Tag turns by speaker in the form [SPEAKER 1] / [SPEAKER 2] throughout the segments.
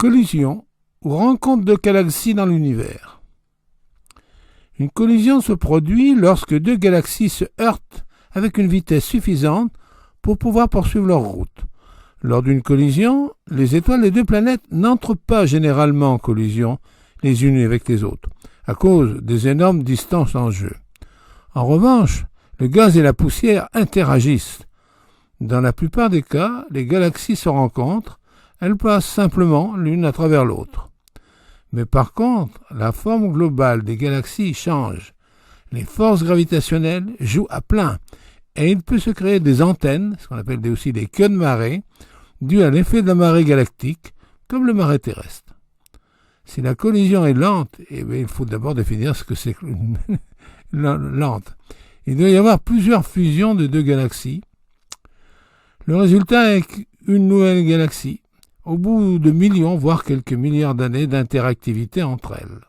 [SPEAKER 1] Collision ou rencontre de galaxies dans l'univers. Une collision se produit lorsque deux galaxies se heurtent avec une vitesse suffisante pour pouvoir poursuivre leur route. Lors d'une collision, les étoiles des deux planètes n'entrent pas généralement en collision les unes avec les autres, à cause des énormes distances en jeu. En revanche, le gaz et la poussière interagissent. Dans la plupart des cas, les galaxies se rencontrent, elles passent simplement l'une à travers l'autre. Mais par contre, la forme globale des galaxies change. Les forces gravitationnelles jouent à plein et il peut se créer des antennes, ce qu'on appelle aussi des queues de marée, dues à l'effet de la marée galactique, comme le marée terrestre. Si la collision est lente, il faut d'abord définir ce que c'est lente. Il doit y avoir plusieurs fusions de deux galaxies. Le résultat est une nouvelle galaxie, au bout de millions, voire quelques milliards d'années d'interactivité entre elles.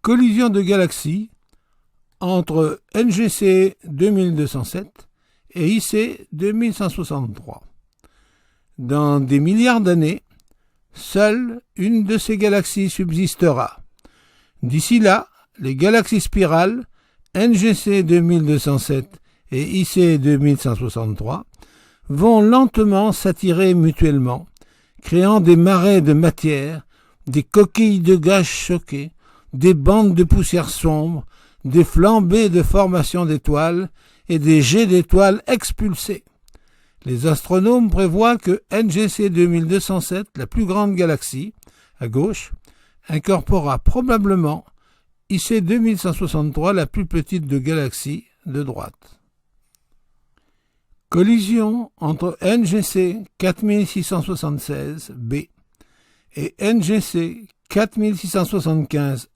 [SPEAKER 1] Collision de galaxies entre NGC 2207 et IC 2163. Dans des milliards d'années, seule une de ces galaxies subsistera. D'ici là, les galaxies spirales NGC 2207 et IC 2163 vont lentement s'attirer mutuellement, créant des marais de matière, des coquilles de gaz choquées, des bandes de poussière sombre, des flambées de formation d'étoiles et des jets d'étoiles expulsés. Les astronomes prévoient que NGC 2207, la plus grande galaxie, à gauche, incorporera probablement IC 2163, la plus petite de galaxies, de droite. Collision entre NGC 4676b et NGC 4675a.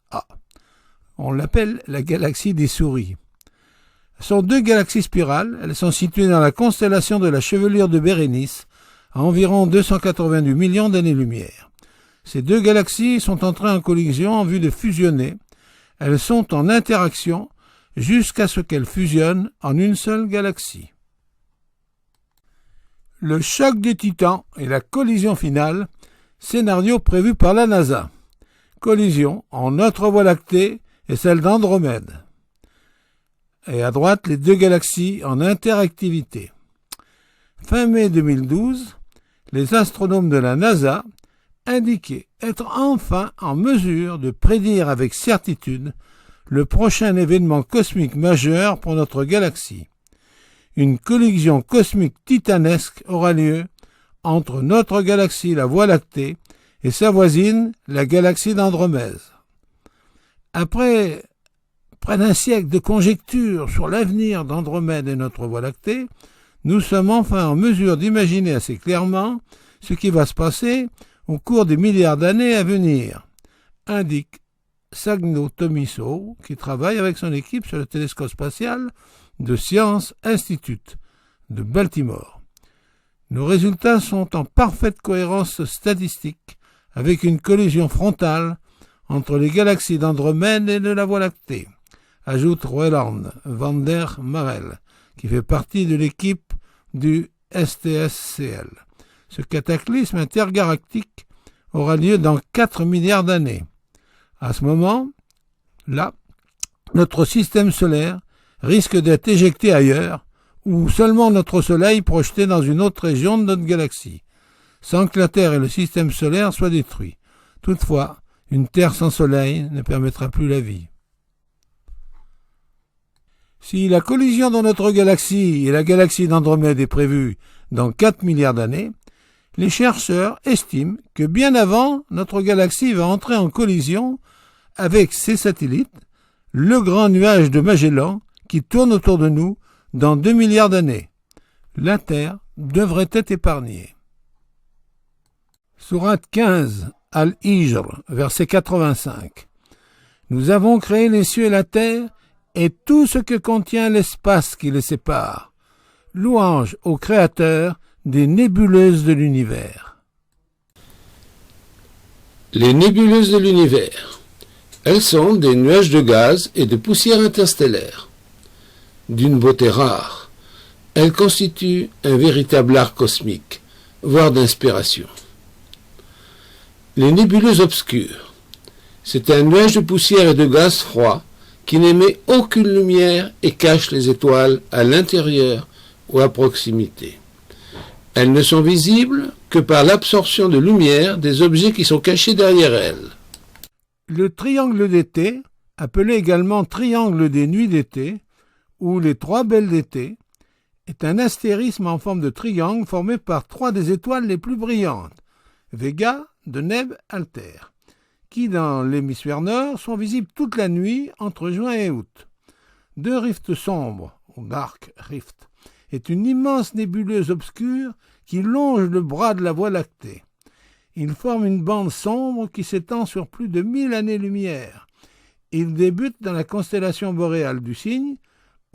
[SPEAKER 1] On l'appelle la galaxie des souris. Ce sont deux galaxies spirales. Elles sont situées dans la constellation de la Chevelure de Bérénice, à environ 282 millions d'années-lumière. Ces deux galaxies sont entrées en collision en vue de fusionner. Elles sont en interaction jusqu'à ce qu'elles fusionnent en une seule galaxie. Le choc des titans et la collision finale, scénario prévu par la NASA. Collision en notre Voie lactée et celle d'Andromède. Et à droite, les deux galaxies en interactivité. Fin mai 2012, les astronomes de la NASA indiquaient être enfin en mesure de prédire avec certitude le prochain événement cosmique majeur pour notre galaxie. Une collision cosmique titanesque aura lieu entre notre galaxie, la Voie lactée, et sa voisine, la galaxie d'Andromède. Après près d'un siècle de conjectures sur l'avenir d'Andromède et notre Voie lactée, nous sommes enfin en mesure d'imaginer assez clairement ce qui va se passer au cours des milliards d'années à venir, indique Sagno Tomiso, qui travaille avec son équipe sur le télescope spatial de Science Institute de Baltimore. Nos résultats sont en parfaite cohérence statistique avec une collision frontale entre les galaxies d'Andromède et de la Voie lactée, ajoute Roland van der Marel, qui fait partie de l'équipe du STSCL. Ce cataclysme intergalactique aura lieu dans 4 milliards d'années. À ce moment-là, notre système solaire risque d'être éjecté ailleurs, ou seulement notre Soleil projeté dans une autre région de notre galaxie, sans que la Terre et le système solaire soient détruits. Toutefois, une Terre sans Soleil ne permettra plus la vie. Si la collision dans notre galaxie et la galaxie d'Andromède est prévue dans 4 milliards d'années, les chercheurs estiment que bien avant, notre galaxie va entrer en collision avec ses satellites, le grand nuage de Magellan qui tourne autour de nous dans 2 milliards d'années. La Terre devrait être épargnée. Sourate 15, Al-Hijr, verset 85. Nous avons créé les cieux et la terre et tout ce que contient l'espace qui les sépare. Louange au Créateur des nébuleuses de l'univers.
[SPEAKER 2] Les nébuleuses de l'univers. Elles sont des nuages de gaz et de poussière interstellaire. D'une beauté rare, elles constituent un véritable art cosmique, voire d'inspiration. Les nébuleuses obscures. C'est un nuage de poussière et de gaz froid qui n'émet aucune lumière et cache les étoiles à l'intérieur ou à proximité. Elles ne sont visibles que par l'absorption de lumière des objets qui sont cachés derrière elles.
[SPEAKER 1] Le triangle d'été, appelé également triangle des nuits d'été, ou les trois belles d'été, est un astérisme en forme de triangle formé par 3 des étoiles les plus brillantes, Vega, Deneb, Altair, qui dans l'hémisphère nord sont visibles toute la nuit entre juin et août. 2 rifts sombres, ou Dark Rift, est une immense nébuleuse obscure qui longe le bras de la Voie lactée. Il forme une bande sombre qui s'étend sur plus de 1000 années-lumière. Il débute dans la constellation boréale du Cygne,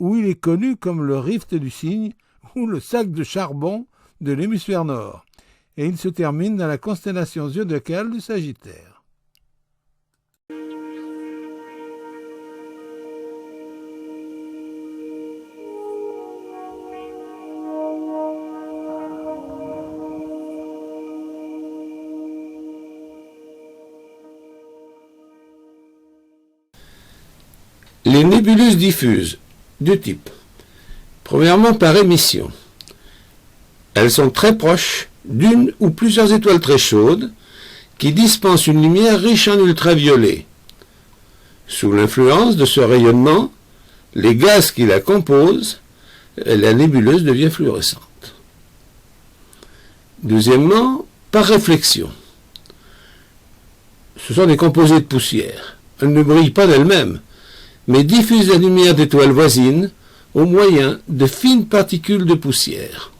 [SPEAKER 1] où il est connu comme le rift du Cygne ou le sac de charbon de l'hémisphère nord, et il se termine dans la constellation zodiacale du Sagittaire.
[SPEAKER 2] Les nébuleuses diffuses, deux types. Premièrement, par émission. Elles sont très proches d'une ou plusieurs étoiles très chaudes qui dispensent une lumière riche en ultraviolet. Sous l'influence de ce rayonnement, les gaz qui la composent, la nébuleuse devient fluorescente. Deuxièmement, par réflexion. Ce sont des composés de poussière. Elles ne brillent pas d'elles-mêmes, mais diffusent la lumière d'étoiles voisines au moyen de fines particules de poussière.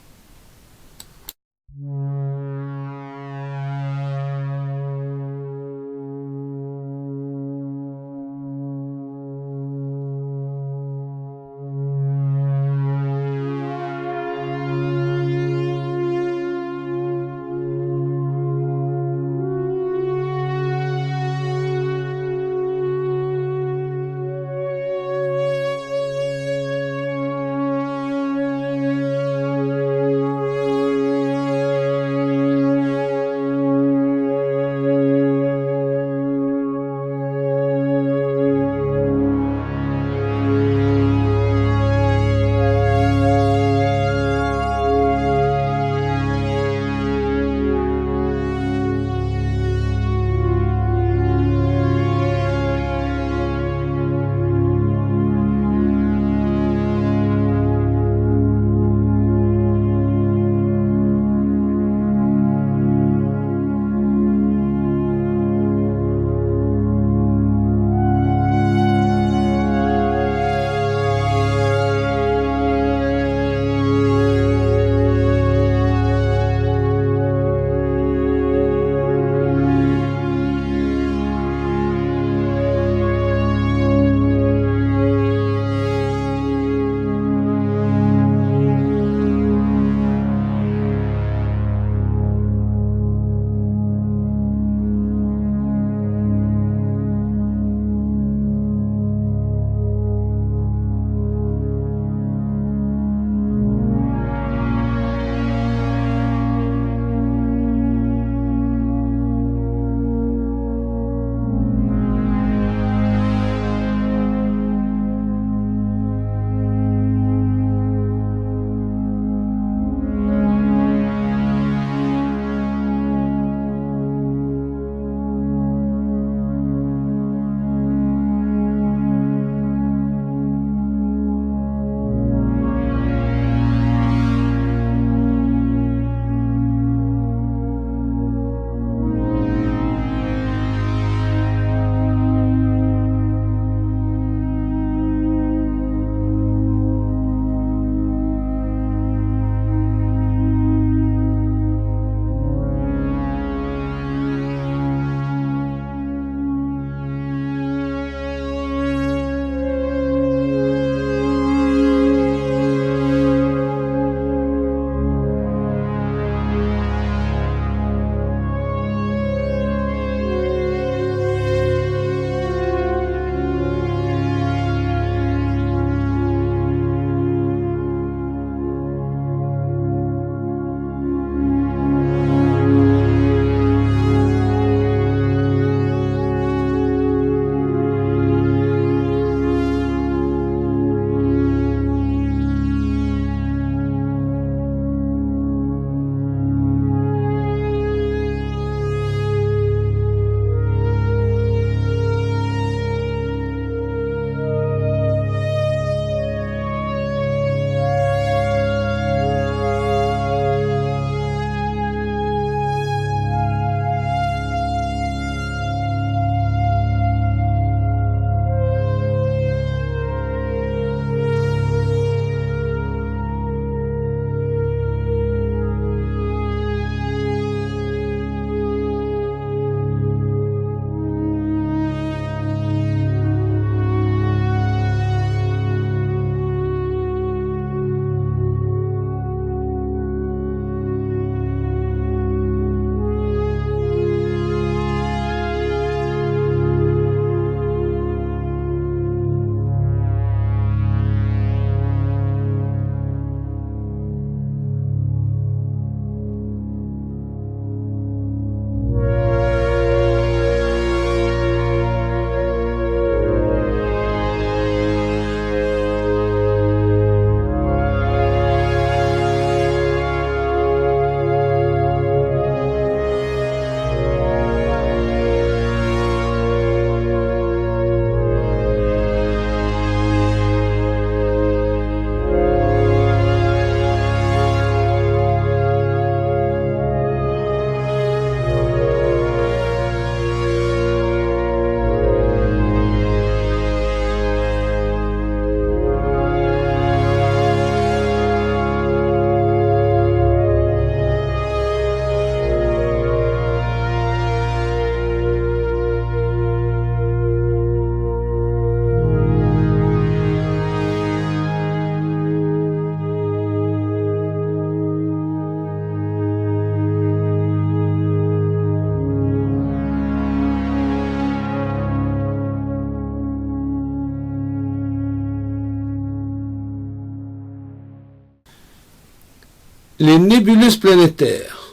[SPEAKER 2] Les nébuleuses planétaires.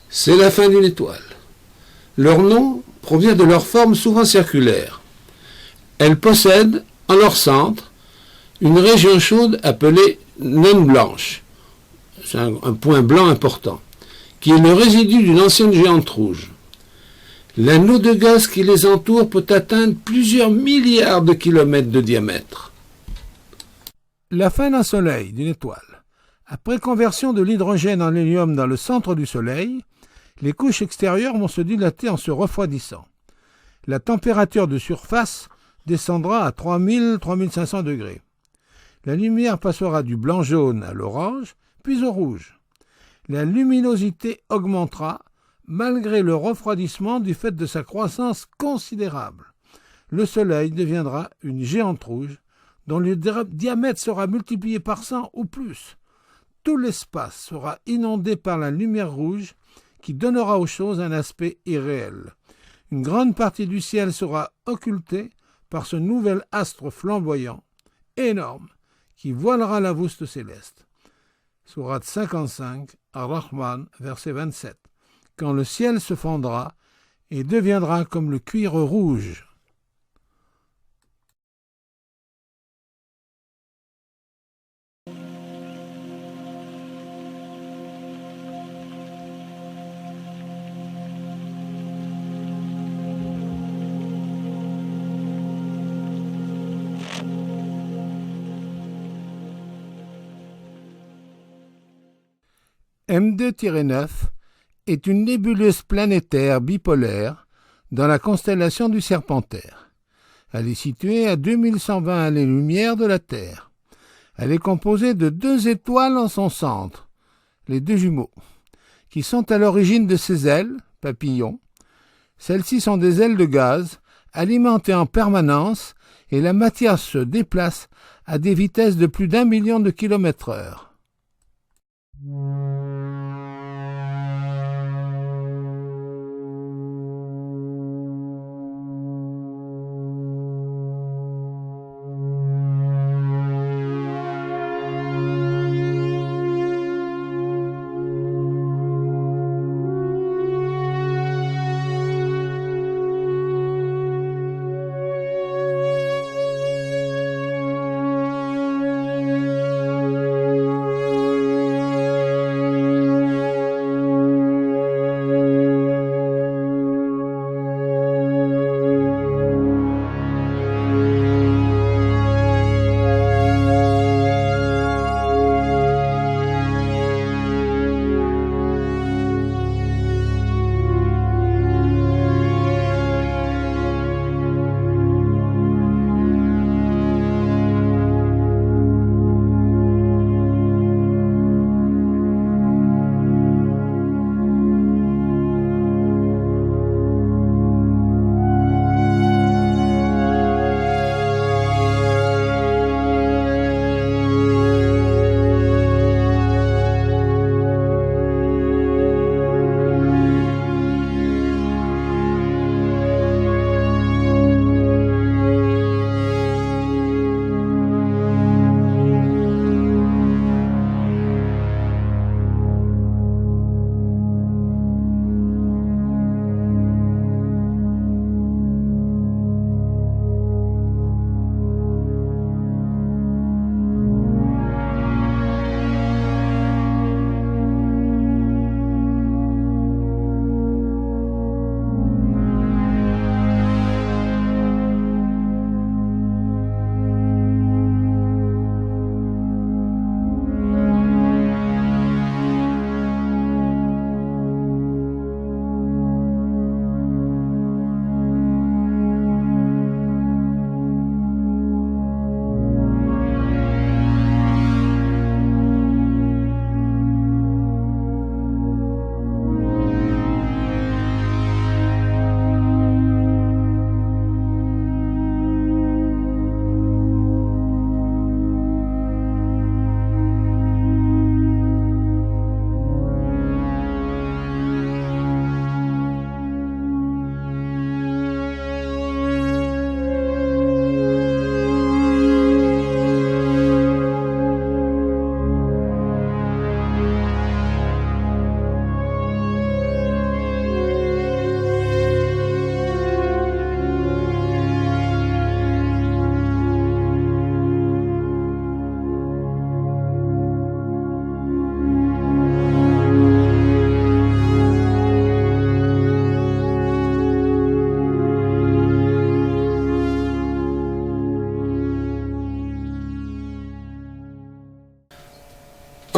[SPEAKER 2] C'est la fin d'une étoile. Leur nom provient de leur forme souvent circulaire. Elles possèdent en leur centre une région chaude appelée naine blanche. C'est un point blanc important, qui est le résidu d'une ancienne géante rouge. L'anneau de gaz qui les entoure peut atteindre plusieurs milliards de kilomètres de diamètre.
[SPEAKER 1] La fin d'un soleil, d'une étoile. Après conversion de l'hydrogène en hélium dans le centre du soleil, les couches extérieures vont se dilater en se refroidissant. La température de surface descendra à 3000-3500 degrés. La lumière passera du blanc-jaune à l'orange, puis au rouge. La luminosité augmentera malgré le refroidissement du fait de sa croissance considérable. Le Soleil deviendra une géante rouge dont le diamètre sera multiplié par 100 ou plus. Tout l'espace sera inondé par la lumière rouge qui donnera aux choses un aspect irréel. Une grande partie du ciel sera occultée par ce nouvel astre flamboyant, énorme, qui voilera la voûte céleste. Sourate 55, Ar-Rahman, verset 27. Quand le ciel se fendra et deviendra comme le cuir rouge. M2-9 est une nébuleuse planétaire bipolaire dans la constellation du Serpentaire. Elle est située à 2120 années-lumière de la Terre. Elle est composée de 2 étoiles en son centre, les 2 jumeaux, qui sont à l'origine de ses ailes, papillons. Celles-ci sont des ailes de gaz, alimentées en permanence, et la matière se déplace à des vitesses de plus d'1 million de km/h.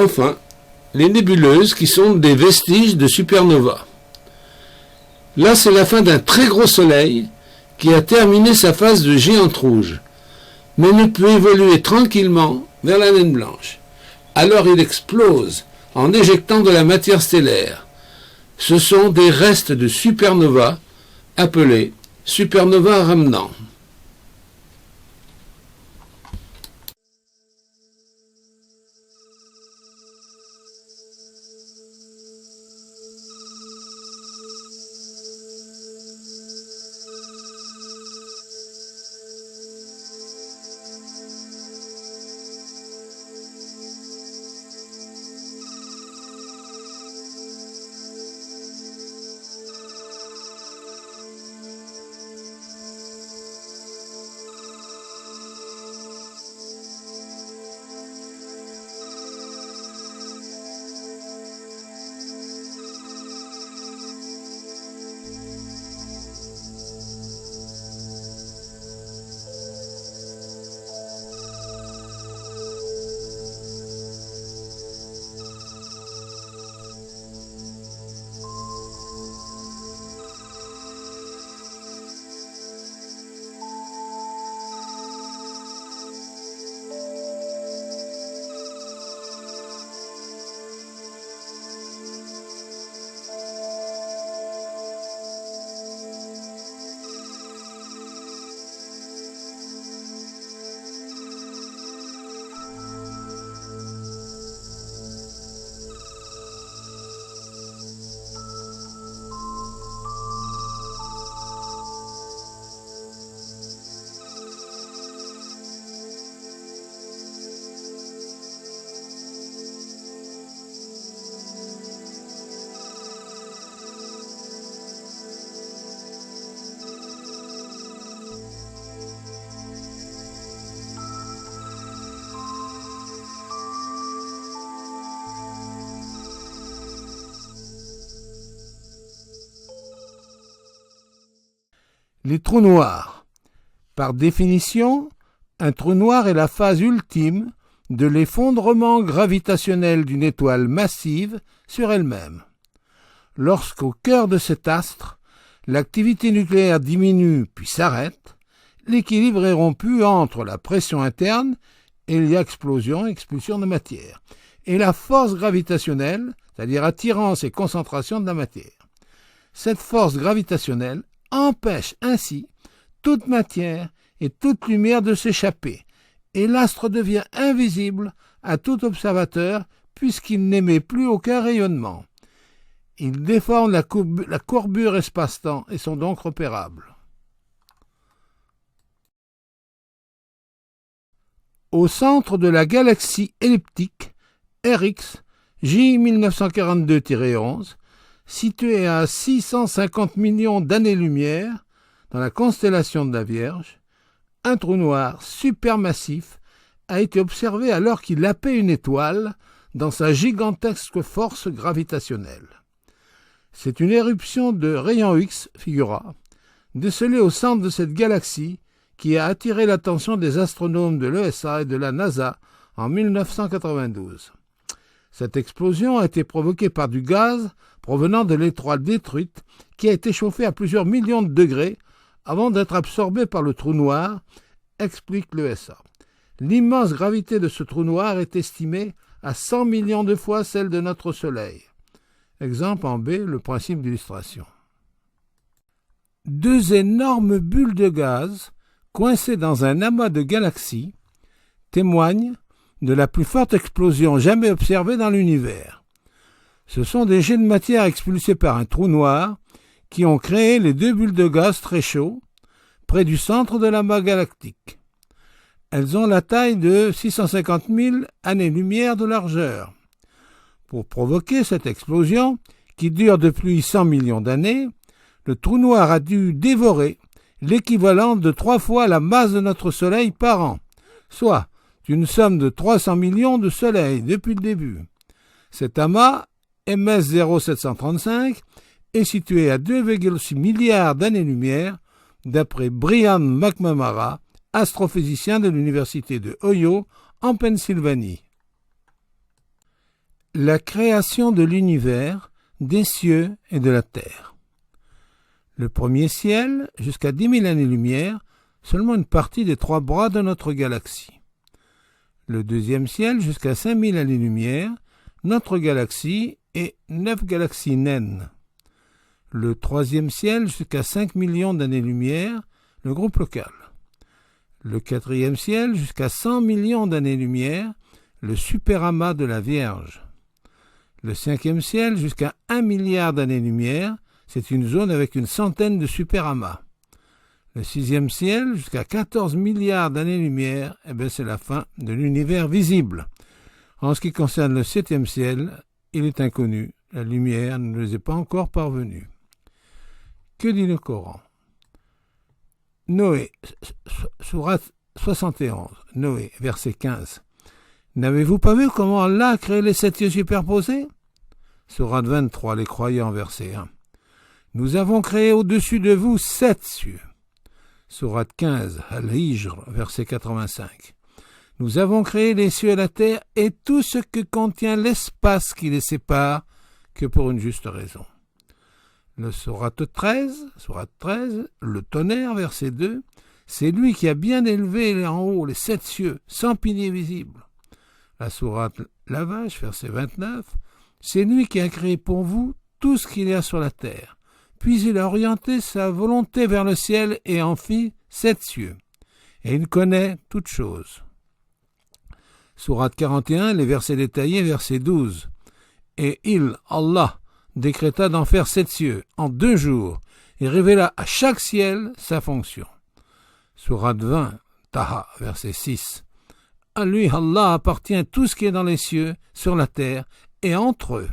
[SPEAKER 2] Enfin, les nébuleuses qui sont des vestiges de supernovas. Là, c'est la fin d'un très gros soleil qui a terminé sa phase de géante rouge, mais ne peut évoluer tranquillement vers la naine blanche. Alors il explose en éjectant de la matière stellaire. Ce sont des restes de supernovas appelés supernovas remnants.
[SPEAKER 1] Les trous noirs. Par définition, un trou noir est la phase ultime de l'effondrement gravitationnel d'une étoile massive sur elle-même. Lorsqu'au cœur de cet astre, l'activité nucléaire diminue puis s'arrête, l'équilibre est rompu entre la pression interne, et il y a expulsion de matière, et la force gravitationnelle, c'est-à-dire attirance et concentration de la matière. Cette force gravitationnelle empêche ainsi toute matière et toute lumière de s'échapper, et l'astre devient invisible à tout observateur puisqu'il n'émet plus aucun rayonnement. Ils déforment la courbure espace-temps et sont donc repérables. Au centre de la galaxie elliptique RX J 1942-11, située à 650 millions d'années-lumière dans la constellation de la Vierge, un trou noir supermassif a été observé alors qu'il happait une étoile dans sa gigantesque force gravitationnelle. C'est une éruption de rayons X, figura, décelée au centre de cette galaxie qui a attiré l'attention des astronomes de l'ESA et de la NASA en 1992. Cette explosion a été provoquée par du gaz provenant de l'étoile détruite qui a été chauffée à plusieurs millions de degrés avant d'être absorbée par le trou noir, explique l'ESA. L'immense gravité de ce trou noir est estimée à 100 millions de fois celle de notre Soleil. Exemple en B, le principe d'illustration. Deux énormes bulles de gaz coincées dans un amas de galaxies témoignent de la plus forte explosion jamais observée dans l'univers. Ce sont des jets de matière expulsés par un trou noir qui ont créé les deux bulles de gaz très chauds près du centre de l'amas galactique. Elles ont la taille de 650 000 années-lumière de largeur. Pour provoquer cette explosion, qui dure depuis 100 millions d'années, le trou noir a dû dévorer l'équivalent de 3 fois la masse de notre Soleil par an, soit une somme de 300 millions de soleils depuis le début. Cet amas, MS 0735, est situé à 2,6 milliards d'années-lumière, d'après Brian McNamara, astrophysicien de l'Université de Ohio, en Pennsylvanie. La création de l'univers, des cieux et de la terre. Le premier ciel, jusqu'à 10 000 années-lumière, seulement une partie des 3 bras de notre galaxie. Le deuxième ciel, jusqu'à 5 000 années-lumière, notre galaxie et 9 galaxies naines. Le troisième ciel, jusqu'à 5 millions d'années-lumière, le groupe local. Le quatrième ciel, jusqu'à 100 millions d'années-lumière, le superamas de la Vierge. Le cinquième ciel, jusqu'à 1 milliard d'années-lumière, c'est une zone avec une centaine de superamas. Le sixième ciel, jusqu'à 14 milliards d'années-lumière, c'est la fin de l'univers visible. En ce qui concerne le septième ciel, il est inconnu. La lumière ne nous est pas encore parvenue. Que dit le Coran? Noé, sourate 71, Noé, verset 15. N'avez-vous pas vu comment Allah a créé les 7 cieux superposés? Sourate 23, les croyants, verset 1. Nous avons créé au-dessus de vous 7 cieux. Sourate 15, Al-Hijr, verset 85. Nous avons créé les cieux et la terre et tout ce que contient l'espace qui les sépare, que pour une juste raison. Le sourate 13, le tonnerre, verset 2, c'est lui qui a bien élevé en haut les 7 cieux, sans pilier visible. La sourate La Vache, verset 29, c'est lui qui a créé pour vous tout ce qu'il y a sur la terre. Puis il a orienté sa volonté vers le ciel et en fit 7 cieux. Et il connaît toutes choses. Sourate 41, les versets détaillés, verset 12. Et il, Allah, décréta d'en faire 7 cieux en 2 jours et révéla à chaque ciel sa fonction. Sourate 20, Taha, verset 6. À lui, Allah, appartient tout ce qui est dans les cieux, sur la terre et entre eux.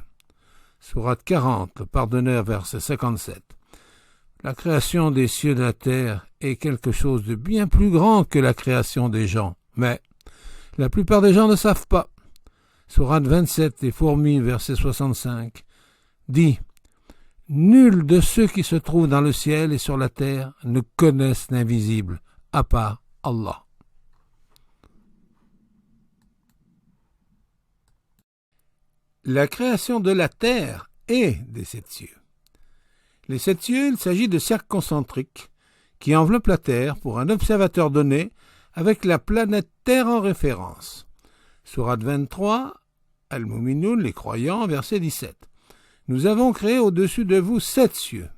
[SPEAKER 1] Sourate 40, le pardonneur, verset 57. La création des cieux et de la terre est quelque chose de bien plus grand que la création des gens, mais la plupart des gens ne savent pas. Sourate 27, les fourmis, verset 65, dit « Nul de ceux qui se trouvent dans le ciel et sur la terre ne connaissent l'invisible, à part Allah. » La création de la terre et des 7 cieux. Les 7 cieux, il s'agit de cercles concentriques qui enveloppent la Terre pour un observateur donné avec la planète Terre en référence. Sourate 23, Al-Mu'minun, les croyants, verset 17. Nous avons créé au-dessus de vous 7 cieux.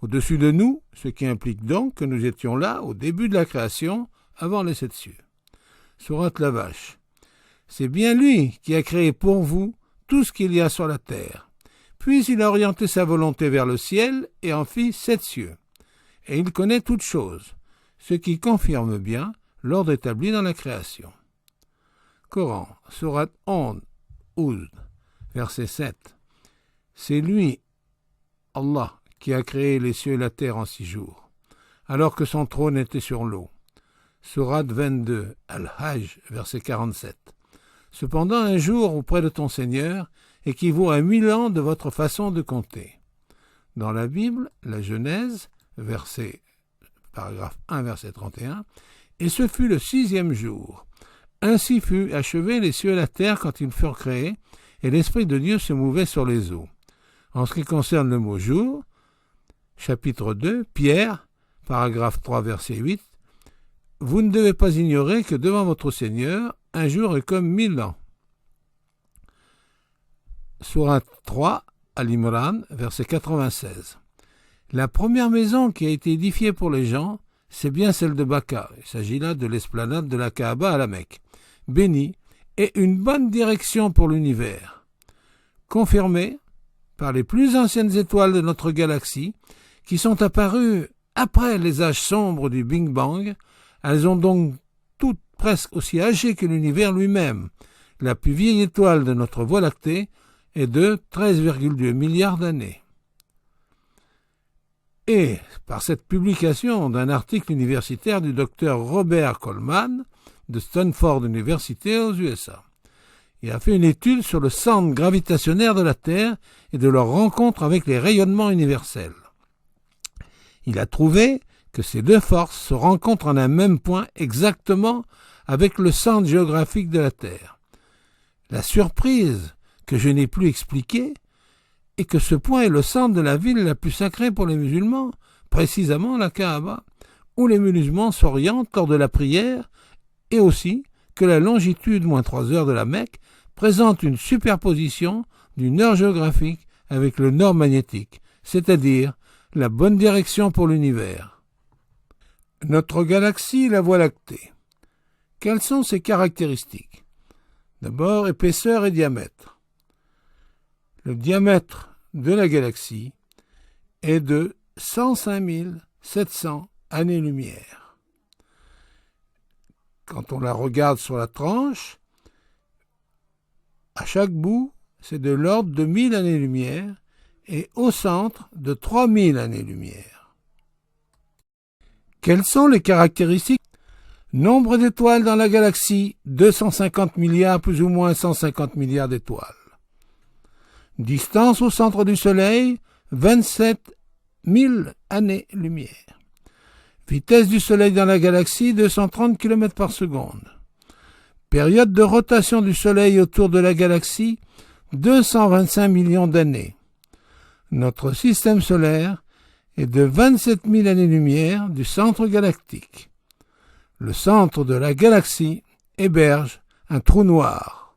[SPEAKER 1] Au-dessus de nous, ce qui implique donc que nous étions là au début de la création, avant les 7 cieux. Sourate La Vache. C'est bien lui qui a créé pour vous tout ce qu'il y a sur la terre. Puis il a orienté sa volonté vers le ciel et en fit 7 cieux. Et il connaît toutes choses, ce qui confirme bien l'ordre établi dans la création. Coran, sourate 11, Oud, verset 7. C'est lui, Allah, qui a créé les cieux et la terre en 6 jours, alors que son trône était sur l'eau. Sourate 22, Al-Hajj, verset 47. Cependant, un jour auprès de ton Seigneur équivaut à 1000 ans de votre façon de compter. Dans la Bible, la Genèse, paragraphe 1, verset 31, et ce fut le 6e jour. Ainsi fut achevé les cieux et la terre quand ils furent créés, et l'Esprit de Dieu se mouvait sur les eaux. En ce qui concerne le mot jour, chapitre 2, Pierre, paragraphe 3, verset 8, vous ne devez pas ignorer que devant votre Seigneur, un jour est comme 1000 ans. Sourate 3, Al-Imran, verset 96. La première maison qui a été édifiée pour les gens, c'est bien celle de Baka. Il s'agit là de l'esplanade de la Kaaba à la Mecque. Bénie et une bonne direction pour l'univers. Confirmée par les plus anciennes étoiles de notre galaxie, qui sont apparues après les âges sombres du Big Bang, elles ont donc toutes presque aussi âgées que l'univers lui-même. La plus vieille étoile de notre Voie lactée est de 13,2 milliards d'années. Et par cette publication d'un article universitaire du docteur Robert Coleman de Stanford University aux USA. Il a fait une étude sur le centre gravitationnaire de la Terre et de leur rencontre avec les rayonnements universels. Il a trouvé que ces deux forces se rencontrent en un même point exactement avec le centre géographique de la Terre. La surprise que je n'ai plus expliqué est que ce point est le centre de la ville la plus sacrée pour les musulmans, précisément la Kaaba, où les musulmans s'orientent lors de la prière, et aussi que la longitude -3 heures de la Mecque présente une superposition du nord géographique avec le nord magnétique, c'est-à-dire la bonne direction pour l'univers. Notre galaxie, la Voie lactée. Quelles sont ses caractéristiques? D'abord, épaisseur et diamètre. Le diamètre de la galaxie est de 105 700 années-lumière. Quand on la regarde sur la tranche, à chaque bout, c'est de l'ordre de 1000 années-lumière et au centre de 3000 années-lumière. Quelles sont les caractéristiques? Nombre d'étoiles dans la galaxie, 250 milliards, plus ou moins 150 milliards d'étoiles. Distance au centre du Soleil, 27 000 années-lumière. Vitesse du Soleil dans la galaxie, 230 km par seconde. Période de rotation du Soleil autour de la galaxie, 225 millions d'années. Notre système solaire est de 27 000 années-lumière du centre galactique. Le centre de la galaxie héberge un trou noir.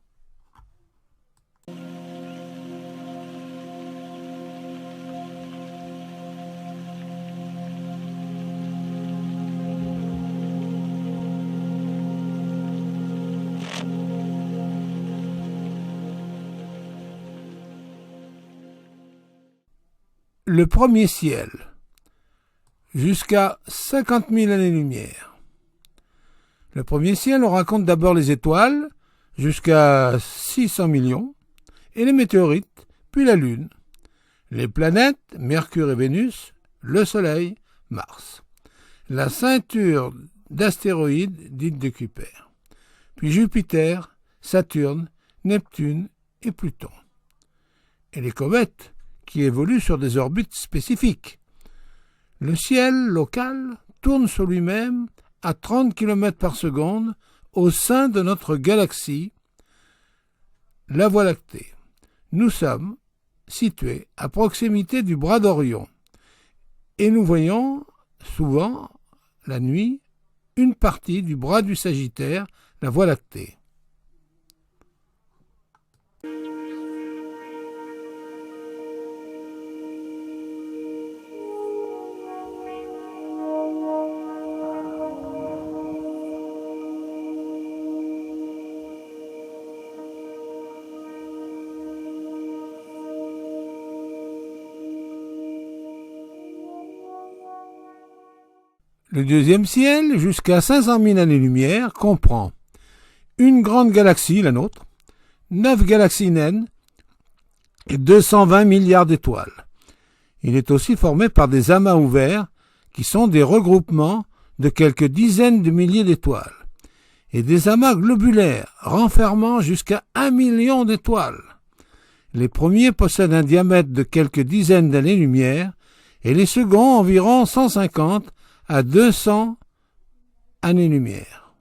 [SPEAKER 1] Le premier ciel, jusqu'à 50 000 années-lumière. Le premier ciel, on raconte d'abord les étoiles, jusqu'à 600 millions, et les météorites, puis la Lune, les planètes, Mercure et Vénus, le Soleil, Mars, la ceinture d'astéroïdes dite de Kuiper, puis Jupiter, Saturne, Neptune et Pluton, et les comètes, qui évolue sur des orbites spécifiques. Le ciel local tourne sur lui-même à 30 km par seconde au sein de notre galaxie, la Voie lactée. Nous sommes situés à proximité du bras d'Orion et nous voyons souvent, la nuit, une partie du bras du Sagittaire, la Voie lactée. Le deuxième ciel, jusqu'à 500 000 années-lumière, comprend une grande galaxie, la nôtre, 9 galaxies naines et 220 milliards d'étoiles. Il est aussi formé par des amas ouverts qui sont des regroupements de quelques dizaines de milliers d'étoiles et des amas globulaires renfermant jusqu'à 1 million d'étoiles. Les premiers possèdent un diamètre de quelques dizaines d'années-lumière et les seconds environ 150 à 200 années-lumière.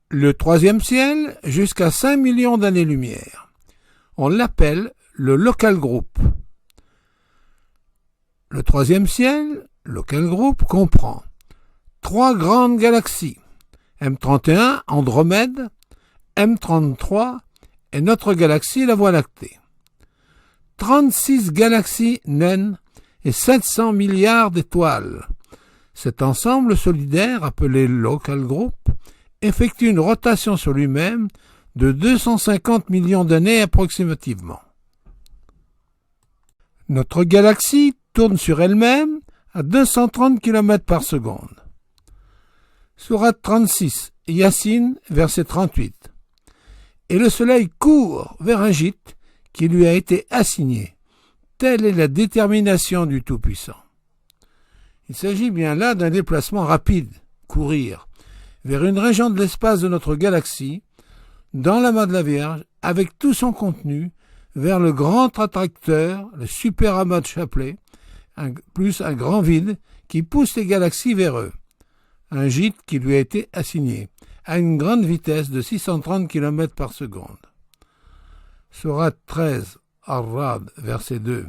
[SPEAKER 1] Le troisième ciel, jusqu'à 5 millions d'années-lumière. On l'appelle le local group. Le troisième ciel, local group, comprend 3 grandes galaxies, M31, Andromède, M33 et notre galaxie, la Voie lactée. 36 galaxies naines et 700 milliards d'étoiles. Cet ensemble solidaire, appelé local group, effectue une rotation sur lui-même de 250 millions d'années approximativement. Notre galaxie tourne sur elle-même à 230 km par seconde. Sourate 36, Yassine, verset 38. Et le soleil court vers un gîte qui lui a été assigné. Telle est la détermination du Tout-Puissant. Il s'agit bien là d'un déplacement rapide, courir, vers une région de l'espace de notre galaxie, dans l'amas de la Vierge, avec tout son contenu, vers le grand attracteur, le super amas de Chapelet, plus un grand vide qui pousse les galaxies vers eux. Un gîte qui lui a été assigné, à une grande vitesse de 630 km par seconde. Sourate 13, Ar-Ra'd, verset 2.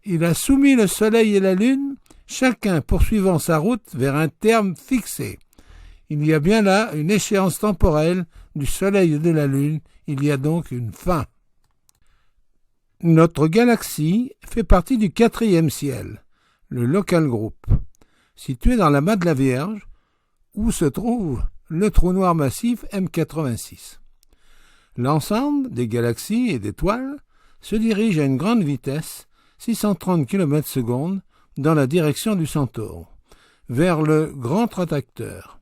[SPEAKER 1] Il a soumis le soleil et la lune, chacun poursuivant sa route vers un terme fixé. Il y a bien là une échéance temporelle du soleil et de la lune, il y a donc une fin. Notre galaxie fait partie du 4e ciel, le Local Group, situé dans l'amas de la Vierge, où se trouve le trou noir massif M86. L'ensemble des galaxies et d'étoiles se dirige à une grande vitesse, 630 km/s, dans la direction du Centaure, vers le grand attracteur,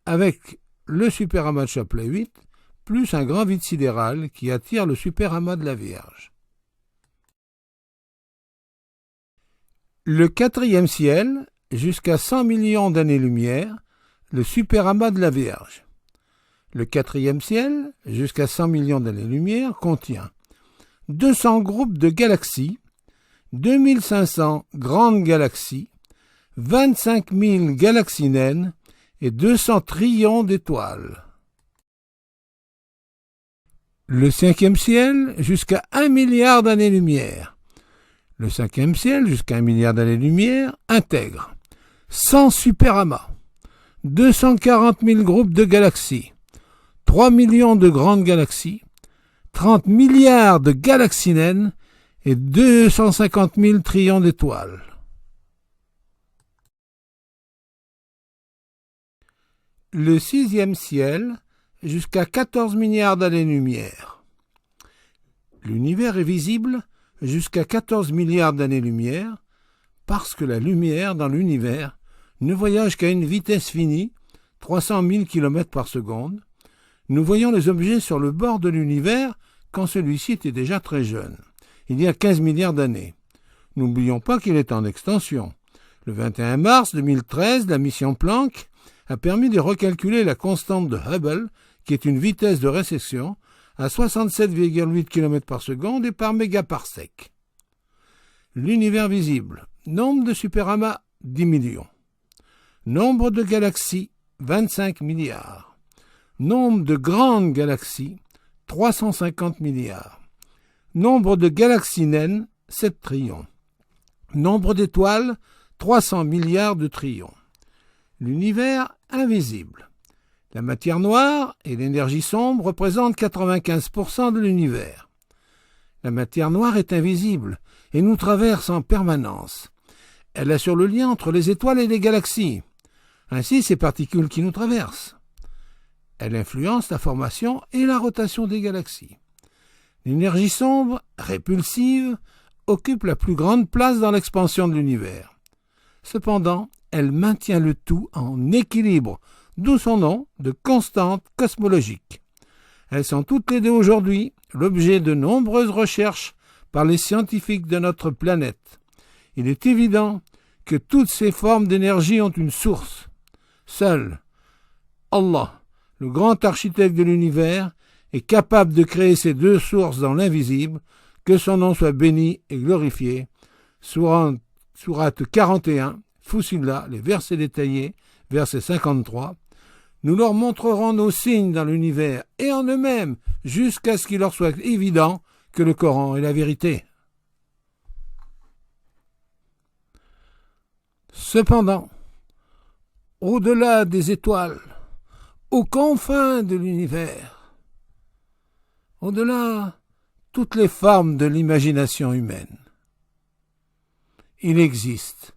[SPEAKER 1] avec le superamas de Chapley 8, plus un grand vide sidéral qui attire le superamas de la Vierge. Le 4e ciel, jusqu'à 100 millions d'années-lumière, le superamas de la Vierge. Le 4e ciel, jusqu'à 100 millions d'années-lumière, contient 200 groupes de galaxies, 2500 grandes galaxies, 25 000 galaxies naines et 200 trillions d'étoiles. Le 5e ciel, jusqu'à 1 milliard d'années-lumière. Le 5e ciel, jusqu'à 1 milliard d'années-lumière, intègre 100 superamas, 240 000 groupes de galaxies, 3 millions de grandes galaxies, 30 milliards de galaxies naines et 250 000 trillions d'étoiles. Le 6e ciel, jusqu'à 14 milliards d'années-lumière. L'univers est visible jusqu'à 14 milliards d'années-lumière parce que la lumière dans l'univers ne voyage qu'à une vitesse finie, 300 000 km par seconde. Nous voyons les objets sur le bord de l'univers quand celui-ci était déjà très jeune, il y a 15 milliards d'années. N'oublions pas qu'il est en extension. Le 21 mars 2013, la mission Planck a permis de recalculer la constante de Hubble, qui est une vitesse de récession, à 67,8 km par seconde et par mégaparsec. L'univers visible. Nombre de superamas, 10 millions. Nombre de galaxies, 25 milliards. Nombre de grandes galaxies, 350 milliards. Nombre de galaxies naines, 7 trillions. Nombre d'étoiles, 300 milliards de trillions. L'univers invisible. La matière noire et l'énergie sombre représentent 95% de l'univers. La matière noire est invisible et nous traverse en permanence. Elle assure le lien entre les étoiles et les galaxies. Ainsi, ces particules qui nous traversent. Elle influence la formation et la rotation des galaxies. L'énergie sombre, répulsive, occupe la plus grande place dans l'expansion de l'univers. Cependant, elle maintient le tout en équilibre, d'où son nom de constante cosmologique. Elles sont toutes les deux aujourd'hui l'objet de nombreuses recherches par les scientifiques de notre planète. Il est évident que toutes ces formes d'énergie ont une source. Seul Allah, le grand architecte de l'univers, est capable de créer ces deux sources dans l'invisible, que son nom soit béni et glorifié. Sourate 41, Fussilat, les versets détaillés, verset 53. Nous leur montrerons nos signes dans l'univers et en eux-mêmes, jusqu'à ce qu'il leur soit évident que le Coran est la vérité. Cependant, au-delà des étoiles, aux confins de l'univers, au-delà toutes les formes de l'imagination humaine, il existe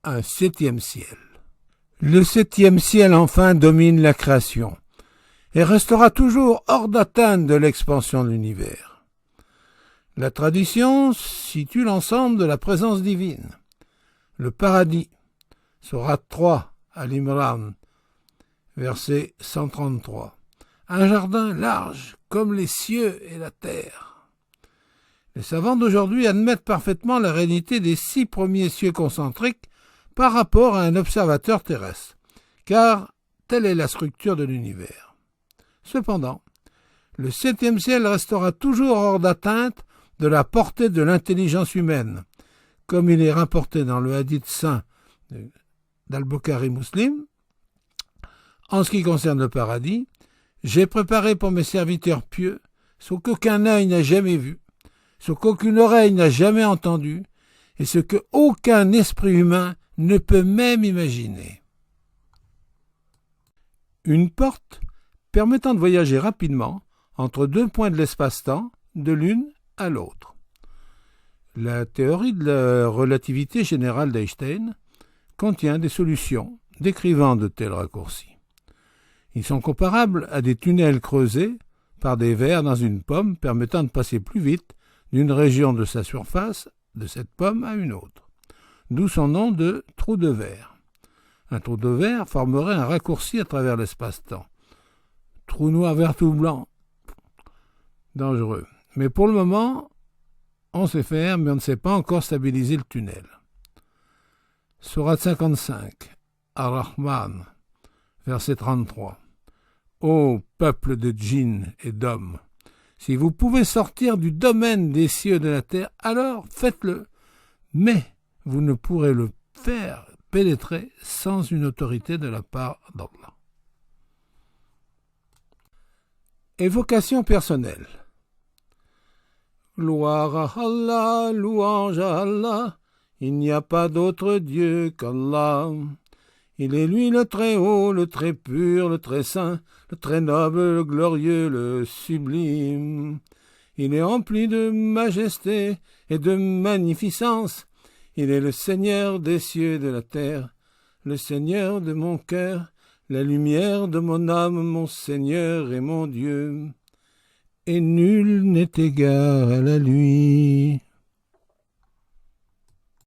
[SPEAKER 1] un 7e ciel. Le 7e ciel enfin domine la création et restera toujours hors d'atteinte de l'expansion de l'univers. La tradition situe l'ensemble de la présence divine. Le paradis, Sourate 3, Al-Imran, verset 133. Un jardin large comme les cieux et la terre. Les savants d'aujourd'hui admettent parfaitement la réalité des 6 premiers cieux concentriques par rapport à un observateur terrestre, car telle est la structure de l'univers. Cependant, le 7e ciel restera toujours hors d'atteinte de la portée de l'intelligence humaine, comme il est rapporté dans le hadith saint d'Al-Bukhari Muslim. En ce qui concerne le paradis, j'ai préparé pour mes serviteurs pieux ce qu'aucun œil n'a jamais vu, ce qu'aucune oreille n'a jamais entendu, et ce qu'aucun esprit humain ne peut même imaginer. Une porte permettant de voyager rapidement entre deux points de l'espace-temps, de l'une à l'autre. La théorie de la relativité générale d'Einstein contient des solutions décrivant de tels raccourcis. Ils sont comparables à des tunnels creusés par des vers dans une pomme permettant de passer plus vite d'une région de sa surface de cette pomme à une autre, d'où son nom de trou de verre. Un trou de verre formerait un raccourci à travers l'espace-temps. Trou noir, vert, tout blanc. Dangereux. Mais pour le moment, on sait faire, mais on ne sait pas encore stabiliser le tunnel. Sourate 55, Ar-Rahman, verset 33. Ô peuple de djinns et d'hommes, si vous pouvez sortir du domaine des cieux et de la terre, alors faites-le. Mais vous ne pourrez le faire pénétrer sans une autorité de la part d'Allah. Évocation personnelle. Gloire à Allah, louange à Allah, il n'y a pas d'autre Dieu qu'Allah. Il est lui le très haut, le très pur, le très saint, le très noble, le glorieux, le sublime. Il est empli de majesté et de magnificence. Il est le Seigneur des cieux et de la terre, le Seigneur de mon cœur, la lumière de mon âme, mon Seigneur et mon Dieu. Et nul n'est égal à lui.